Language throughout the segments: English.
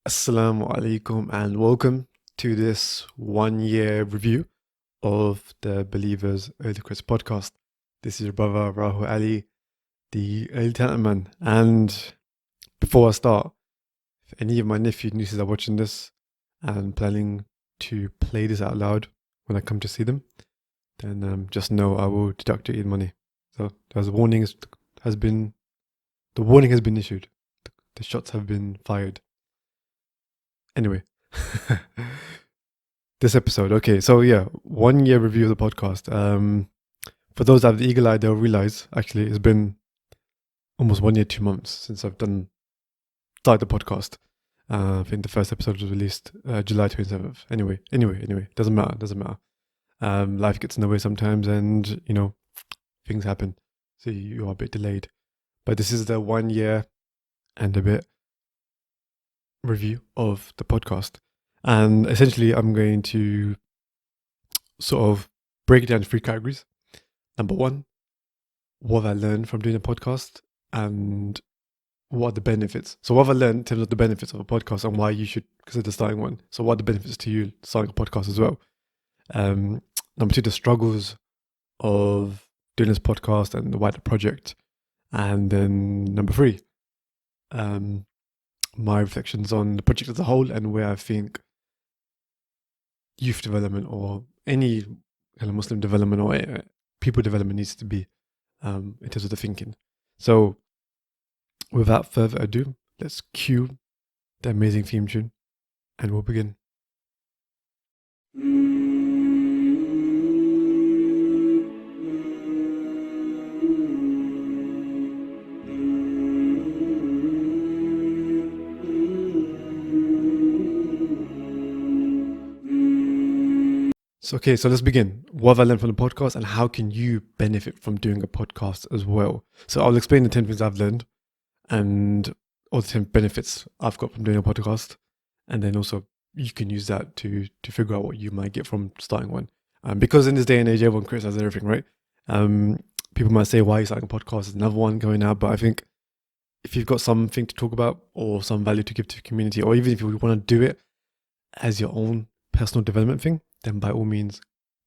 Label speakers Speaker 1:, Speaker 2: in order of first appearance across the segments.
Speaker 1: Assalamu alaikum and welcome to this 1 year review of the Believers Early Chris podcast. This is your brother Rahul Ali, the early talent man. And before I start, if any of my nephews and nieces are watching this and planning to play this out loud when I come to see them, then just know I will deduct your Eid money. So the warning has been issued. The shots have been fired. Anyway, this episode. Okay, so yeah, 1 year review of the podcast. For those that have the eagle eye, they'll realize actually it's been almost 1 year, 2 months since I've started the podcast. I think the first episode was released July 27th. Anyway, doesn't matter. Life gets in the way sometimes, and things happen, so you are a bit delayed. But this is the 1 year and a bit review of the podcast. And essentially, I'm going to sort of break it down into 3 categories. Number 1, what have I learned from doing a podcast and what are the benefits? So what have I learned in terms of the benefits of a podcast and why you should consider starting one? So what are the benefits to you starting a podcast as well? Number 2, the struggles of doing this podcast and the wider project. And then number 3, my reflections on the project as a whole and where I think youth development or any kind of Muslim development or people development needs to be in terms of the thinking. So without further ado, let's cue the amazing theme tune and we'll begin. So let's begin. What have I learned from the podcast and how can you benefit from doing a podcast as well? So I'll explain the 10 things I've learned and all the 10 benefits I've got from doing a podcast. And then also you can use that to figure out what you might get from starting one. Because in this day and age, everyone criticizes everything, right? People might say, why are you starting a podcast? There's another one going out. But I think if you've got something to talk about or some value to give to the community, or even if you want to do it as your own personal development thing, then by all means,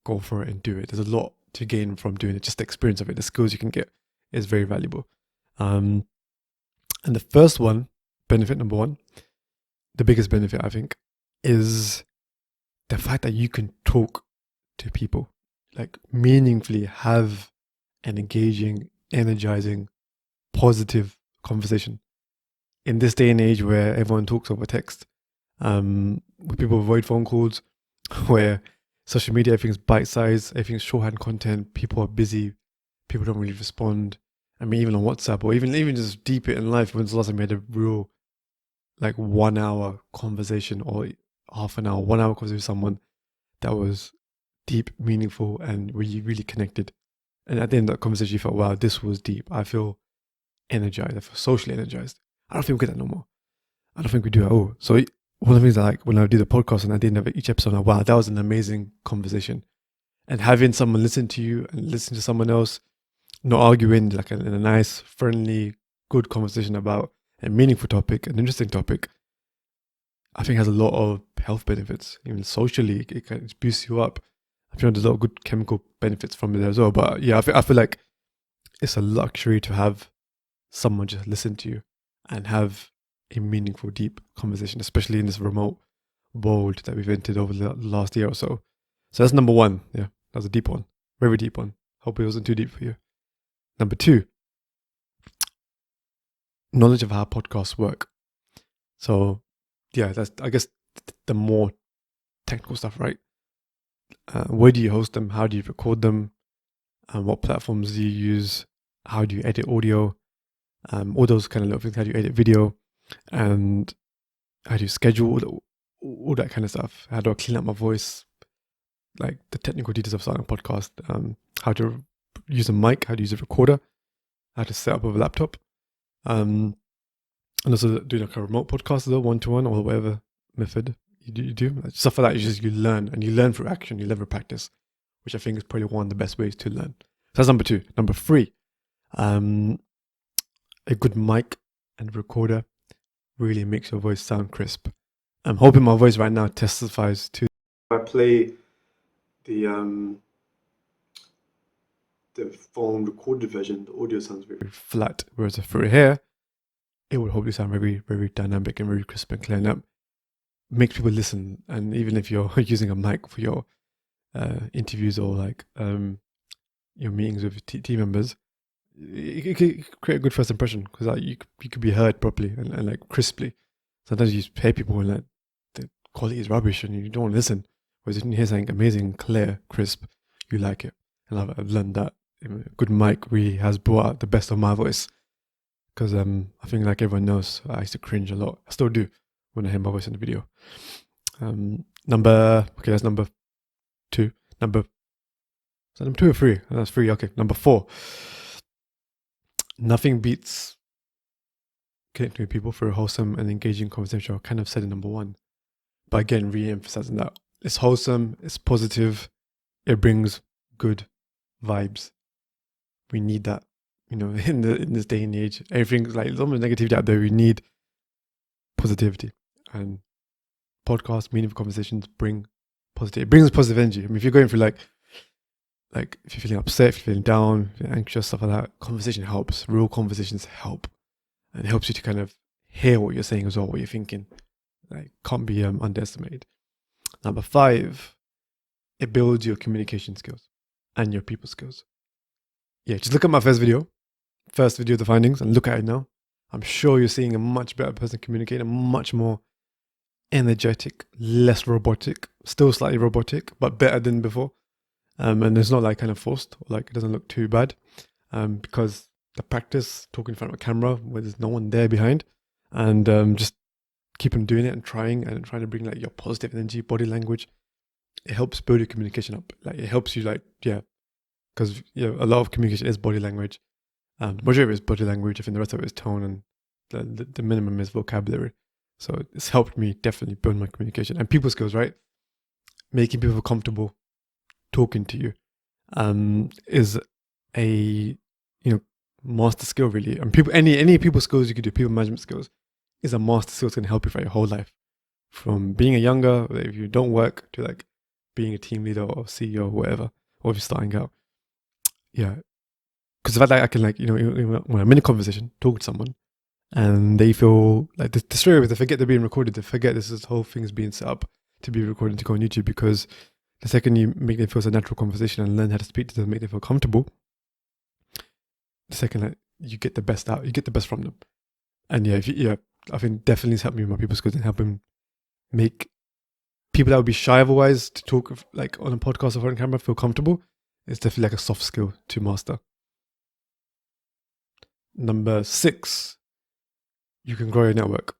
Speaker 1: go for it and do it. There's a lot to gain from doing it. Just the experience of it, the skills you can get is very valuable. And the first one, benefit number 1, the biggest benefit I think, is the fact that you can talk to people, like meaningfully have an engaging, energizing, positive conversation. In this day and age where everyone talks over text, where people avoid phone calls, where social media, everything's bite-sized, everything's shorthand content, people are busy, people don't really respond. I mean, even on WhatsApp or even just deep it in life, when's the last time you had a real 1 hour conversation or half an hour, 1 hour conversation with someone that was deep, meaningful, and where you really connected? And at the end of that conversation, you felt, wow, this was deep. I feel energized. I feel socially energized. I don't think we get that no more. I don't think we do at all. So one of the things I like when I do the podcast and at the end of each episode, I'm like, wow, that was an amazing conversation. And having someone listen to you and listen to someone else, not arguing, like in a nice, friendly, good conversation about a meaningful topic, an interesting topic, I think has a lot of health benefits. Even socially, it boosts you up. I feel there's a lot of good chemical benefits from it as well. But yeah, I feel like it's a luxury to have someone just listen to you and have a meaningful, deep conversation, especially in this remote world that we've entered over the last year or so. So that's number 1. Yeah, that was a deep one. Very deep one. Hope it wasn't too deep for you. Number 2, knowledge of how podcasts work. So yeah, that's, I guess, the more technical stuff, right? Where do you host them? How do you record them? What platforms do you use? How do you edit audio? All those kind of little things. How do you edit video? And how do you schedule all that kind of stuff? How do I clean up my voice? Like the technical details of starting a podcast. How to use a mic? How to use a recorder? How to set up with a laptop? And also doing like a remote podcast, though, 1-to-1 or whatever method you do. Like stuff like that. You learn, and you learn through action. You learn through practice, which I think is probably one of the best ways to learn. So that's number 2. Number 3, a good mic and recorder really makes your voice sound crisp. I'm hoping my voice right now testifies to. I play the phone recorded version, the audio sounds very flat, whereas through here, it would hopefully sound very, very dynamic and very crisp and clear. And that makes people listen. And even if you're using a mic for your interviews or like your meetings with team members, it could create a good first impression because like you could be heard properly and like crisply. Sometimes you pay people and like the quality is rubbish and you don't want to listen. Whereas if you hear something amazing, clear, crisp, you like it. And I've learned that a good mic really has brought out the best of my voice. Because I think like everyone knows, I used to cringe a lot. I still do when I hear my voice in the video. That's number 2. Is that number 2 or 3? That's 3. Okay, number 4. Nothing beats connecting with people through a wholesome and engaging conversation. I kind of said in number 1. But again, re-emphasizing that. It's wholesome, it's positive, it brings good vibes. We need that, in this day and age. Everything's like, there's so much negativity out there. We need positivity. And podcasts, meaningful conversations bring positivity. It brings positive energy. I mean, if you're going through like if you're feeling upset, if you're feeling down, if you're anxious, stuff like that, conversation helps. Real conversations help. And it helps you to kind of hear what you're saying as well, what you're thinking. Like, can't be underestimated. Number 5, it builds your communication skills and your people skills. Yeah, just look at my first video of the findings, and look at it now. I'm sure you're seeing a much better person communicating, much more energetic, less robotic, still slightly robotic, but better than before. And it's not like kind of forced, or like it doesn't look too bad, because the practice talking in front of a camera where there's no one there behind, and just keep on doing it and trying to bring like your positive energy, body language. It helps build your communication up. Like it helps you because a lot of communication is body language. The majority of it is body language. I think the rest of it is tone, and the minimum is vocabulary. So it's helped me definitely build my communication and people skills, right? Making people comfortable talking to you is a master skill really. And people, any people skills you could do, people management skills, is a master skill that's going to help you for your whole life. From being a younger, if you don't work, to like being a team leader or CEO or whatever, or if you're starting out. Yeah. Because the fact that I can when I'm in a conversation, talk to someone, and they feel like the story is they forget they're being recorded, they forget this whole thing's being set up to be recorded to go on YouTube, because the second you make them feel it's a natural conversation and learn how to speak to them, make them feel comfortable, the second you get the best out, you get the best from them. And I think definitely it's helped me with my people skills and helping make people that would be shy otherwise to talk like on a podcast or on camera feel comfortable. It's definitely like a soft skill to master. Number 6, you can grow your network.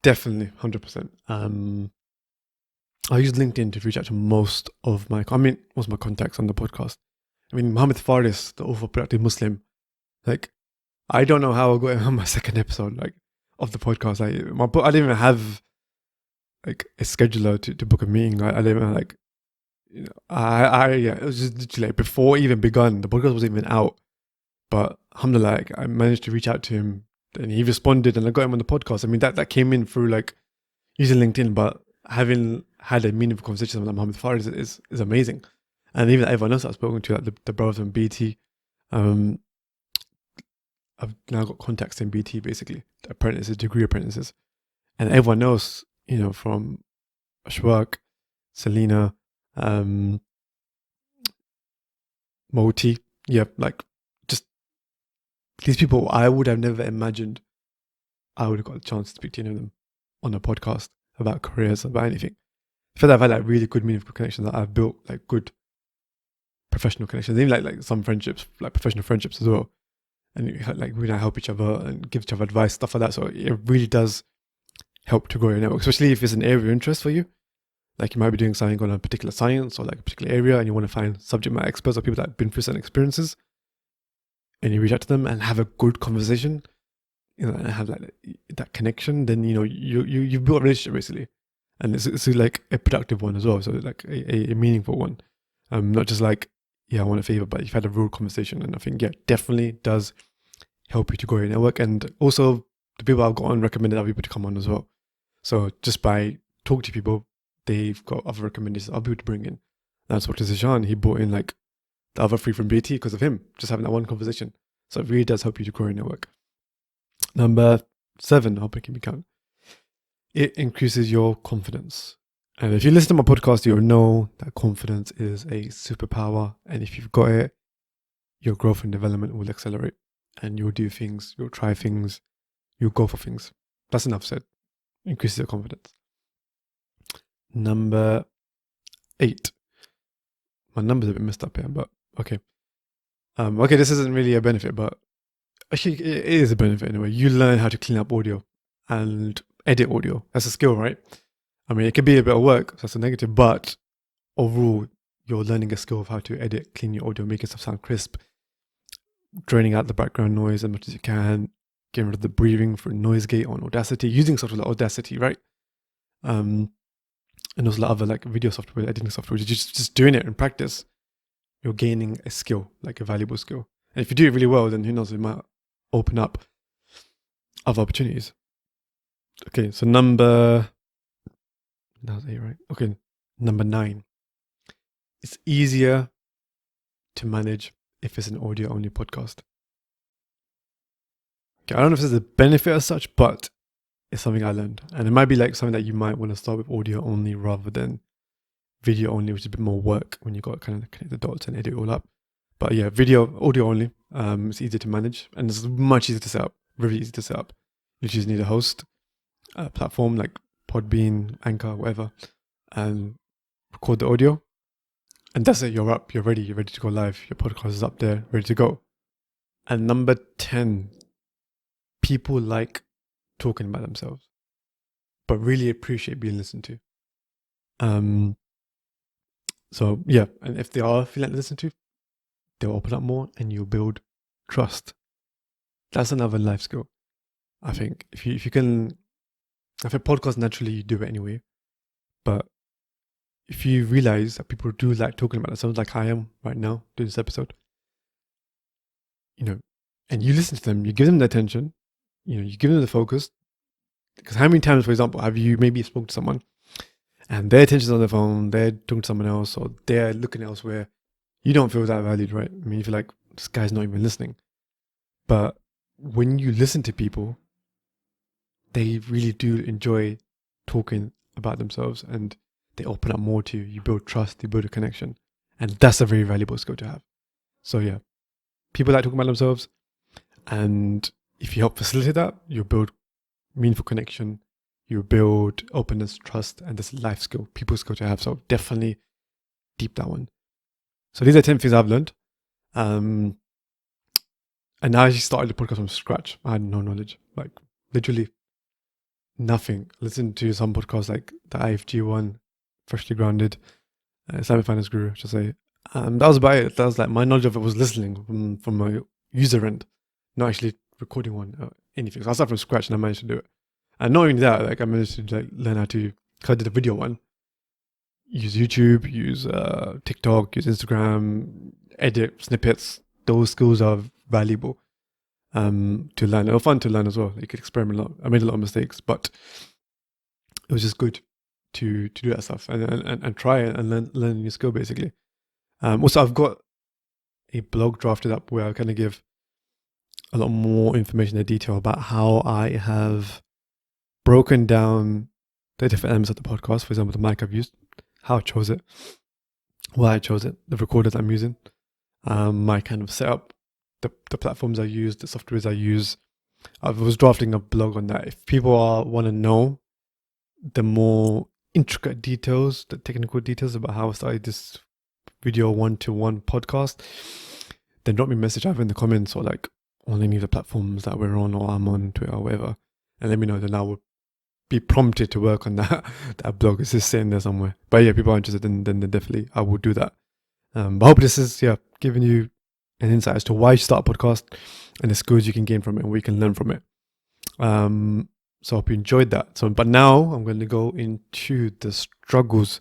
Speaker 1: Definitely, 100%. I use LinkedIn to reach out to most of my contacts on the podcast. I mean, Mohammed Faris, the overproductive Muslim, like, I don't know how I got him on my second episode, of the podcast. I didn't even have, a scheduler to book a meeting. I didn't even, it was just literally, before it even begun, the podcast wasn't even out. But alhamdulillah, I managed to reach out to him, and he responded, and I got him on the podcast. I mean, that came in through, using LinkedIn, but having had a meaningful conversation with Mohammed Faris is amazing. And even everyone else I've spoken to, the brothers from BT, I've now got contacts in BT, basically, apprentices, degree apprentices. And everyone else, from Ashwak, Selena, Moti, just these people I would have never imagined I would have got a chance to speak to any of them on a podcast about careers, about anything. I feel like I've had really good, meaningful connections, that I've built good professional connections, even some friendships, professional friendships as well. And we now help each other and give each other advice, stuff like that. So it really does help to grow your network, especially if it's an area of interest for you. Like you might be doing something on a particular science or a particular area, and you want to find subject matter experts or people that have been through certain experiences, and you reach out to them and have a good conversation, and have that connection. Then you've built a relationship basically, and it's a productive one as well. So a meaningful one, not just I want a favor, but you've had a real conversation. And I think definitely does help you to grow your network. And also the people I've got on recommended other people to come on as well. So just by talking to people, they've got other recommendations, other people to bring in. That's what Zishan, he brought in like the other three from BT because of him, just having that one conversation. So it really does help you to grow your network. Number 7, I'll make me count. It increases your confidence. And if you listen to my podcast, you'll know that confidence is a superpower. And if you've got it, your growth and development will accelerate. And you'll do things, you'll try things, you'll go for things. That's enough said. Increases your confidence. Number 8. My number's a bit messed up here, but okay. Okay, this isn't really a benefit, but actually it is a benefit anyway. You learn how to clean up audio and edit audio. That's a skill, right? I mean, it could be a bit of work, so that's a negative, but overall, you're learning a skill of how to edit, clean your audio, making stuff sound crisp, draining out the background noise as much as you can, getting rid of the breathing for noise gate on Audacity, using software like Audacity, right? And also like other like video software, editing software. You're just doing it in practice. You're gaining a skill, like a valuable skill. And if you do it really well, then who knows, it might open up other opportunities. Okay, so that was 8, right? Okay, number 9. It's easier to manage if it's an audio-only podcast. Okay, I don't know if this is a benefit as such, but it's something I learned. And it might be like something that you might want to start with audio-only rather than video-only, which is a bit more work when you got to kind of connect the dots and edit it all up. But yeah, audio-only, it's easier to manage and it's much easier to set up, really easy to set up. You just need a host, a platform like Podbean, Anchor, whatever, and record the audio. And that's it, you're up, you're ready to go live. Your podcast is up there, ready to go. And number 10, people like talking about themselves, but really appreciate being listened to. So yeah, and if they are feeling listened to, they'll open up more and you'll build trust. That's another life skill. I think if you can, I think podcast naturally you do it anyway, but if you realize that people do like talking about themselves, like I am right now doing this episode, and you listen to them, you give them the attention, you give them the focus. Because how many times, for example, have you maybe spoken to someone and their attention's on their phone, they're talking to someone else, or they're looking elsewhere? You don't feel that valued, right? I mean, you feel like this guy's not even listening. But when you listen to people, they really do enjoy talking about themselves and they open up more to you. You build trust, you build a connection. And that's a very valuable skill to have. So yeah, people like talking about themselves. And if you help facilitate that, you build meaningful connection, you build openness, trust, and this life skill, people skill to have. So definitely deep that one. So these are 10 things I've learned. And I actually started the podcast from scratch. I had no knowledge, like literally nothing. I listened to some podcasts like the IFG one, Freshly Grounded, Islamic Finance Guru, I should say. That was about it. That was like my knowledge of it was listening from my user end, not actually recording one or anything. So I started from scratch and I managed to do it. And not only that, like I managed to like learn how to, because I did a video one, use YouTube, use TikTok, use Instagram, edit snippets. Those skills are valuable to learn. They were fun to learn as well. You could experiment a lot. I made a lot of mistakes, but it was just good to do that stuff and try it and learn a new skill basically. Also, I've got a blog drafted up where I kind of give a lot more information in detail about how I have broken down the different elements of the podcast. For example, the mic I've used, how I chose it, why I chose it, the recorders I'm using, my kind of setup, the platforms I use, the softwares I use. I was drafting a blog on that. If people want to know the more intricate details, the technical details about how I started this video one-to-one podcast, then drop me a message either in the comments or like on any of the platforms that we're on or I'm on, Twitter or whatever, and let me know. Then I will be prompted to work on that blog. It's just sitting there somewhere. But yeah, people are interested, then definitely I will do that. But I hope this is giving you an insight as to why you start a podcast and the skills you can gain from it and what you can learn from it. So I hope you enjoyed that. But now I'm going to go into the struggles